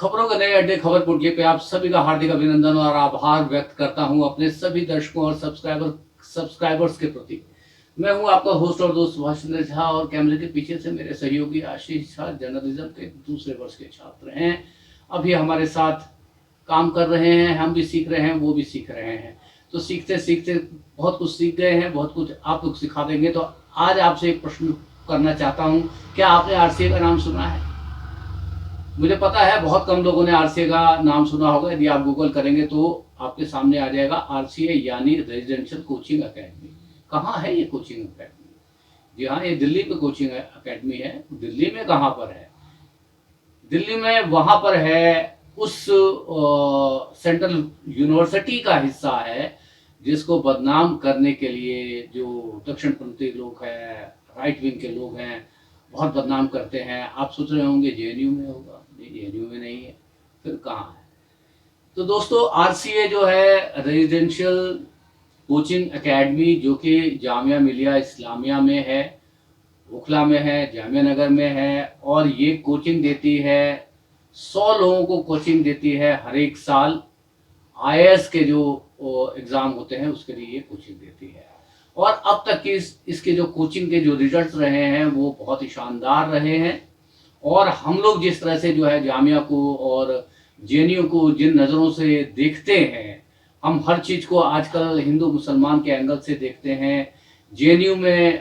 खबरों के नए अड्डे खबर पुटली पे आप सभी का हार्दिक अभिनंदन और आभार व्यक्त करता हूं अपने सभी दर्शकों और सब्सक्राइबर्स के प्रति। मैं हूं आपका होस्ट और दोस्त सुभाष झा और कैमरे के पीछे से मेरे सहयोगी आशीष झा जर्नलिज्म के दूसरे वर्ष के छात्र हैं। अभी हमारे साथ काम कर रहे हैं, हम भी सीख रहे हैं, वो भी सीख रहे हैं। तो सीखते सीखते बहुत कुछ सीख गए हैं, बहुत कुछ आप लोग सिखा देंगे। तो आज आपसे एक प्रश्न करना चाहता हूँ, क्या आपने आरसीए का नाम सुना है? मुझे पता है बहुत कम लोगों ने आरसीए का नाम सुना होगा। यदि आप गूगल करेंगे तो आपके सामने आ जाएगा आरसीए यानी रेजिडेंशियल कोचिंग एकेडमी। कहाँ है ये कोचिंग एकेडमी? जी हाँ, ये दिल्ली में कोचिंग एकेडमी है। दिल्ली में कहाँ पर है? दिल्ली में वहां पर है, उस सेंट्रल यूनिवर्सिटी का हिस्सा है जिसको बदनाम करने के लिए जो दक्षिणपंथी लोग हैं, राइट विंग के लोग हैं, बहुत बदनाम करते हैं। आप सोच रहे होंगे जेएनयू में होगा। नहीं, जेएनयू में नहीं है, फिर कहाँ है? तो दोस्तों, आरसीए जो है रेजिडेंशियल कोचिंग एकेडमी, जो कि जामिया मिलिया इस्लामिया में है, ओखला में है, जामिया नगर में है, और ये कोचिंग देती है 100 लोगों को कोचिंग देती है हर एक साल। आईएएस के जो एग्ज़ाम होते हैं उसके लिए ये कोचिंग देती है। और अब तक की इसके जो कोचिंग के जो रिजल्ट्स रहे हैं वो बहुत ही शानदार रहे हैं। और हम लोग जिस तरह से जो है जामिया को और जेएनयू को जिन नज़रों से देखते हैं, हम हर चीज़ को आजकल हिंदू मुसलमान के एंगल से देखते हैं। जेएनयू में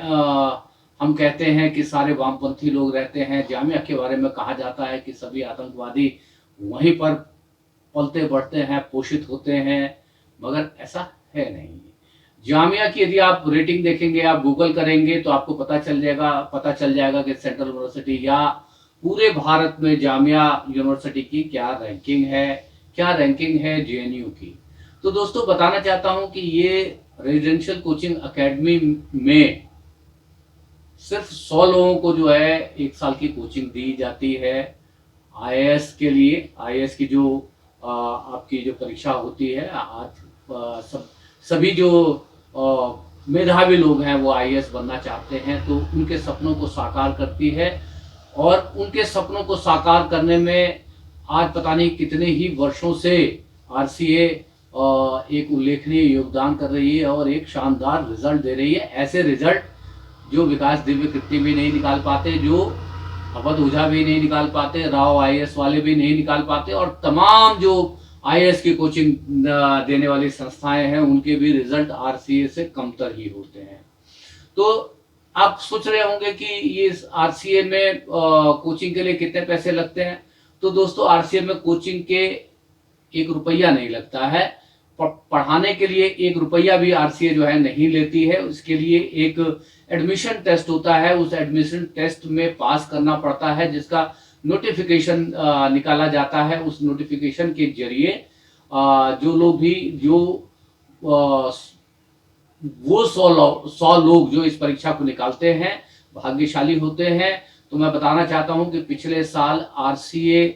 हम कहते हैं कि सारे वामपंथी लोग रहते हैं। जामिया के बारे में कहा जाता है कि सभी आतंकवादी वहीं पर पलते बढ़ते हैं, पोषित होते हैं, मगर ऐसा है नहीं। जामिया की यदि आप रेटिंग देखेंगे, आप गूगल करेंगे तो आपको पता चल जाएगा कि सेंट्रल यूनिवर्सिटी या पूरे भारत में जामिया यूनिवर्सिटी की क्या रैंकिंग है जेएनयू की। तो दोस्तों, बताना चाहता हूं कि ये रेजिडेंशियल कोचिंग एकेडमी में सिर्फ 100 लोगों को जो है एक साल की कोचिंग दी जाती है आईएएस के लिए। आईएएस की जो आपकी जो परीक्षा होती है, आज सभी जो मेधावी लोग हैं वो आईएएस बनना चाहते हैं, तो उनके सपनों को साकार करती है। और उनके सपनों को साकार करने में आज पता नहीं कितने ही वर्षों से आरसीए एक उल्लेखनीय योगदान कर रही है और एक शानदार रिजल्ट दे रही है। ऐसे रिजल्ट जो विकास दिव्य कृति भी नहीं निकाल पाते, जो अवध ओझा भी नहीं निकाल पाते, राव आईएएस वाले भी नहीं निकाल पाते, और तमाम जो आईएएस की कोचिंग देने वाली संस्थाएं हैं उनके भी रिजल्ट आरसीए से कमतर ही होते हैं। तो आप सोच रहे होंगे कि ये आरसीए में कोचिंग के लिए कितने पैसे लगते हैं। तो दोस्तों, आरसीए में कोचिंग के 1 रुपया नहीं लगता है। पढ़ाने के लिए 1 रुपया भी आरसीए जो है नहीं लेती है। उसके लिए एक एडमिशन टेस्ट होता है, उस एडमिशन टेस्ट में पास करना पड़ता है, जिसका नोटिफिकेशन निकाला जाता है। उस नोटिफिकेशन के जरिए जो लोग भी वो 100 लोग जो इस परीक्षा को निकालते हैं भाग्यशाली होते हैं। तो मैं बताना चाहता हूं कि पिछले साल आरसीए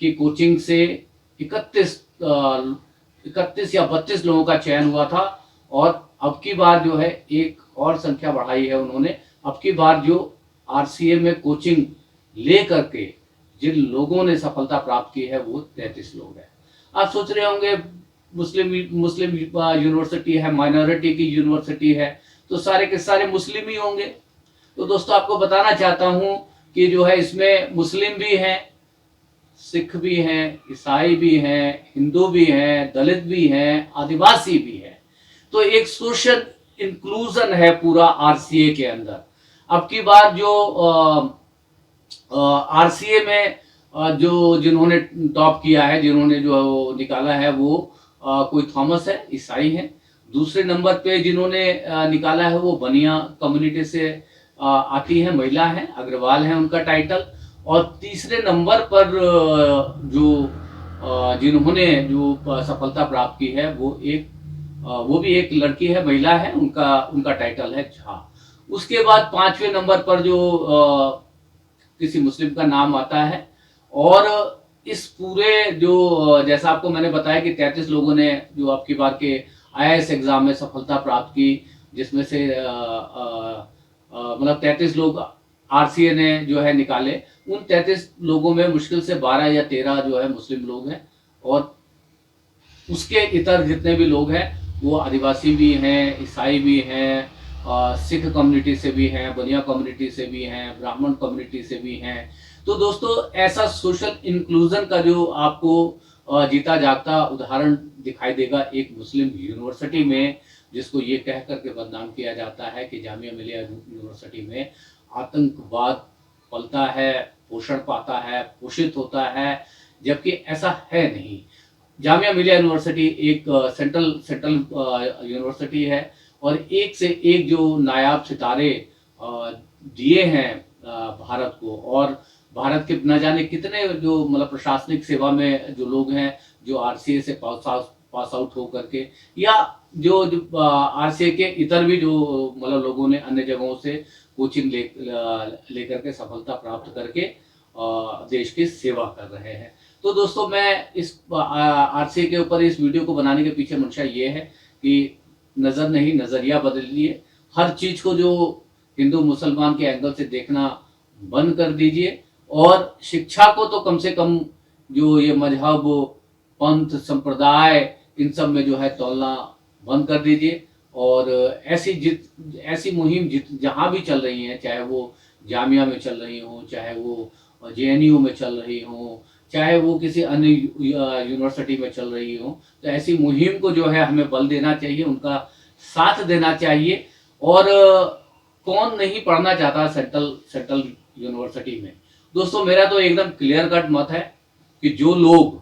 की कोचिंग से 31 या 32 लोगों का चयन हुआ था, और अब की बार जो है एक और संख्या बढ़ाई है उन्होंने। अब की बार जो आरसीए में कोचिंग ले करके जिन लोगों ने सफलता प्राप्त की है वो 33 लोग हैं। आप सोच रहे होंगे मुस्लिम यूनिवर्सिटी है, माइनॉरिटी की यूनिवर्सिटी है, तो सारे के सारे मुस्लिम ही होंगे। तो दोस्तों, आपको बताना चाहता हूं कि जो है इसमें मुस्लिम भी हैं, सिख भी हैं, ईसाई भी हैं, हिंदू भी हैं, दलित भी हैं, आदिवासी भी हैं। तो एक सोशल इंक्लूजन है पूरा आरसीए के अंदर। अब की बार जो आरसीए में जिन्होंने टॉप किया है, जिन्होंने जो निकाला है, वो कोई थॉमस है, ईसाई है। दूसरे नंबर पे जिन्होंने निकाला है वो बनिया कम्युनिटी से आती है, महिला है, अग्रवाल है उनका टाइटल। और तीसरे नंबर पर जिन्होंने जो सफलता प्राप्त की है वो भी एक लड़की है, महिला है, उनका टाइटल है झा। उसके बाद 5वें नंबर पर जो किसी मुस्लिम का नाम आता है। और इस पूरे जो जैसा आपको मैंने बताया कि 33 लोगों ने जो आपकी बार के आईएएस एग्जाम में सफलता प्राप्त की, जिसमें से मतलब 33 लोग आरसीए ने जो है निकाले, उन 33 लोगों में मुश्किल से 12 या 13 जो है मुस्लिम लोग हैं, और उसके इतर जितने भी लोग हैं वो आदिवासी भी हैं, ईसाई भी हैं, सिख कम्युनिटी से भी हैं, बनिया कम्युनिटी से भी हैं, ब्राह्मण कम्युनिटी से भी हैं। तो दोस्तों, ऐसा सोशल इंक्लूजन का जो आपको जीता जागता उदाहरण दिखाई देगा एक मुस्लिम यूनिवर्सिटी में, जिसको ये कह करके बदनाम किया जाता है कि जामिया मिलिया यूनिवर्सिटी में आतंकवाद पलता है, पोषण पाता है, पोषित होता है, जबकि ऐसा है नहीं। जामिया मिलिया यूनिवर्सिटी एक सेंट्रल यूनिवर्सिटी है, और एक से एक जो नायाब सितारे दिए हैं भारत को, और भारत के न जाने कितने जो मतलब प्रशासनिक सेवा में जो लोग हैं, जो आरसीए से पास आउट हो करके, या जो आरसीए के इतर भी जो मतलब लोगों ने अन्य जगहों से कोचिंग लेकर के सफलता प्राप्त करके देश की सेवा कर रहे हैं। तो दोस्तों, मैं इस आरसीए के ऊपर इस वीडियो को बनाने के पीछे मंशा ये है कि नज़र नहीं, नज़रिया बदलिए। हर चीज़ को जो हिंदू मुसलमान के एंगल से देखना बंद कर दीजिए, और शिक्षा को तो कम से कम जो ये मजहब, पंथ, संप्रदाय, इन सब में जो है तोलना बंद कर दीजिए। और ऐसी मुहिम जहाँ भी चल रही हैं, चाहे वो जामिया में चल रही हो, चाहे वो जेएनयू में चल रही हो, चाहे वो किसी अन्य यूनिवर्सिटी में चल रही हो, तो ऐसी मुहिम को जो है हमें बल देना चाहिए, उनका साथ देना चाहिए। और कौन नहीं पढ़ना चाहता सेंट्रल यूनिवर्सिटी में। दोस्तों, मेरा तो एकदम क्लियर कट मत है कि जो लोग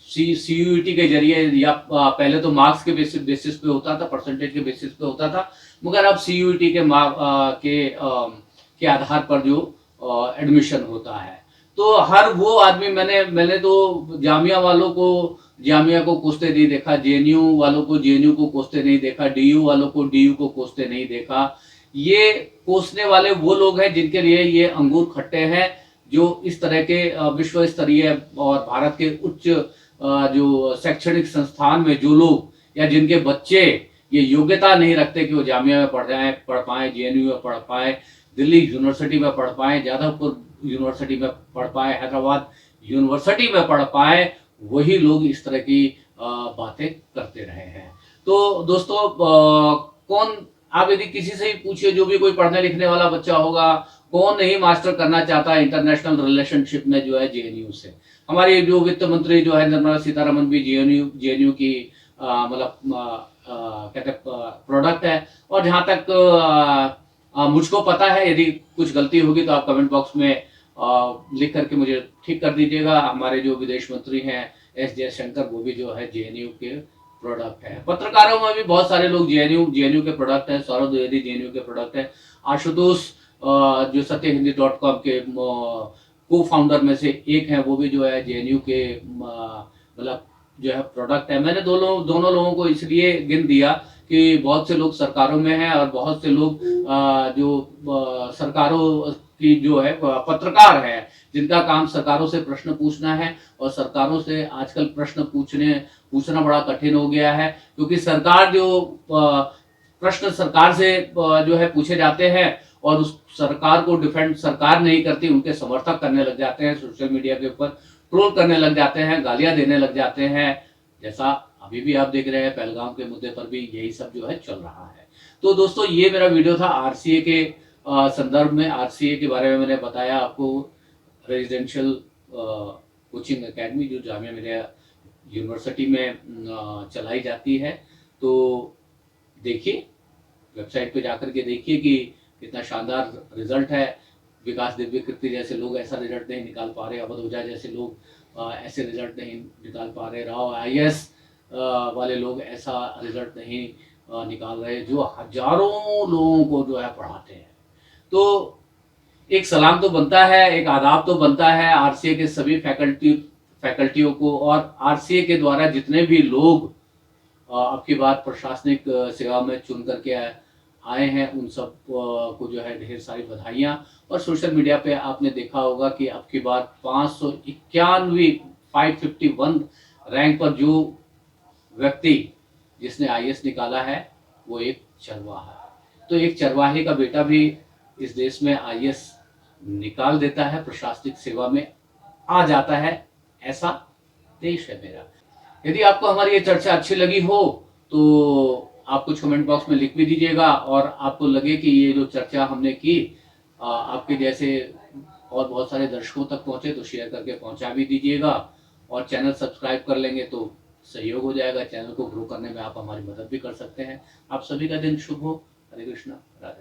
सीयूईटी के जरिए, या पहले तो मार्क्स के बेसिस पे होता था, परसेंटेज के बेसिस पे होता था, मगर अब सीयूईटी के आधार पर जो एडमिशन होता है, तो हर वो आदमी, मैंने तो जामिया वालों को जामिया को कोसते नहीं देखा, जेएनयू वालों को जेएनयू को कोसते नहीं देखा, डीयू वालों को डीयू को कोसते नहीं देखा। ये कोसने वाले वो लोग हैं जिनके लिए ये अंगूर खट्टे हैं, जो इस तरह के विश्व स्तरीय और भारत के उच्च जो शैक्षणिक संस्थान में जो लोग, या जिनके बच्चे ये योग्यता नहीं रखते कि वो जामिया में पढ़ पाए, जेएनयू में पढ़ पाए, दिल्ली यूनिवर्सिटी में पढ़ पाए, जादवपुर यूनिवर्सिटी में पढ़ पाए, हैदराबाद यूनिवर्सिटी में पढ़ पाए, वही लोग इस तरह की बातें करते रहे हैं। तो दोस्तों, कौन, आप यदि किसी से ही पूछिए, जो भी कोई पढ़ने लिखने वाला बच्चा होगा, कौन नहीं मास्टर करना चाहता है इंटरनेशनल रिलेशनशिप में जो है जेएनयू से। हमारी जो वित्त मंत्री जो है निर्मला सीतारमन भी जेएनयू की मतलब कहते प्रोडक्ट है। और जहाँ तक मुझको पता है, यदि कुछ गलती होगी तो आप कमेंट बॉक्स में लिख करके मुझे ठीक कर दीजिएगा। हमारे जो विदेश मंत्री हैं एस जयशंकर, वो भी जो है जेएनयू के प्रोडक्ट है। पत्रकारों में भी बहुत सारे लोग जेएनयू के प्रोडक्ट हैं। सौरभ द्विवेदी जेएनयू के प्रोडक्ट है। आशुतोष जो सत्यहिंदी.com के को फाउंडर में से एक है, वो भी जो है जेएनयू के मतलब जो है प्रोडक्ट है। मैंने दोनों लोगों को इसलिए गिन दिया कि बहुत से लोग सरकारों में हैं, और बहुत से लोग जो सरकारों की जो है पत्रकार है, जिनका काम सरकारों से प्रश्न पूछना है। और सरकारों से आजकल प्रश्न पूछना बड़ा कठिन हो गया है, क्योंकि सरकार जो प्रश्न सरकार से जो है पूछे जाते हैं, और उस सरकार को डिफेंड सरकार नहीं करती, उनके समर्थक करने लग जाते हैं, सोशल मीडिया के ऊपर ट्रोल करने लग जाते हैं, गालियां देने लग जाते हैं। जैसा अभी भी आप देख रहे हैं, पहलगाम के मुद्दे पर भी यही सब जो है चल रहा है। तो दोस्तों, ये मेरा वीडियो था आरसीए के संदर्भ में। आरसीए के बारे में मैंने बताया आपको, रेजिडेंशियल कोचिंग एकेडमी जो जामिया मिलिया यूनिवर्सिटी में चलाई जाती है। तो देखिए, वेबसाइट पे जाकर के देखिए कि कितना शानदार रिजल्ट है। विकास दिव्यकीर्ति जैसे लोग ऐसा रिजल्ट नहीं निकाल पा रहे, अवध ओझा जैसे लोग ऐसे रिजल्ट नहीं निकाल पा रहे, राव आईएएस वाले लोग ऐसा रिजल्ट नहीं निकाल रहे, जो हजारों लोगों को जो है पढ़ाते हैं। तो एक सलाम तो बनता है, एक आदाब तो बनता है आरसीए के सभी फैकल्टियों को। और आरसीए के द्वारा जितने भी लोग अब की बार प्रशासनिक सेवा में चुन करके आए हैं, उन सब को जो है ढेर सारी बधाइयाँ। और सोशल मीडिया पे आपने देखा होगा कि अब की बार 551 रैंक पर जो व्यक्ति जिसने आईएएस निकाला है, वो एक चरवाहा है। तो एक चरवाहे का बेटा भी इस देश में आईएएस निकाल देता है, प्रशासनिक सेवा में आ जाता है, ऐसा देश है मेरा। यदि आपको हमारी ये चर्चा अच्छी लगी हो तो आप कुछ कमेंट बॉक्स में लिख भी दीजिएगा, और आपको लगे कि ये जो चर्चा हमने की आपके जैसे और बहुत सारे दर्शकों तक पहुंचे तो शेयर करके पहुंचा भी दीजिएगा, और चैनल सब्सक्राइब कर लेंगे तो सहयोग हो जाएगा। चैनल को ग्रो करने में आप हमारी मदद भी कर सकते हैं। आप सभी का दिन शुभ हो। हरे कृष्णा, राधे।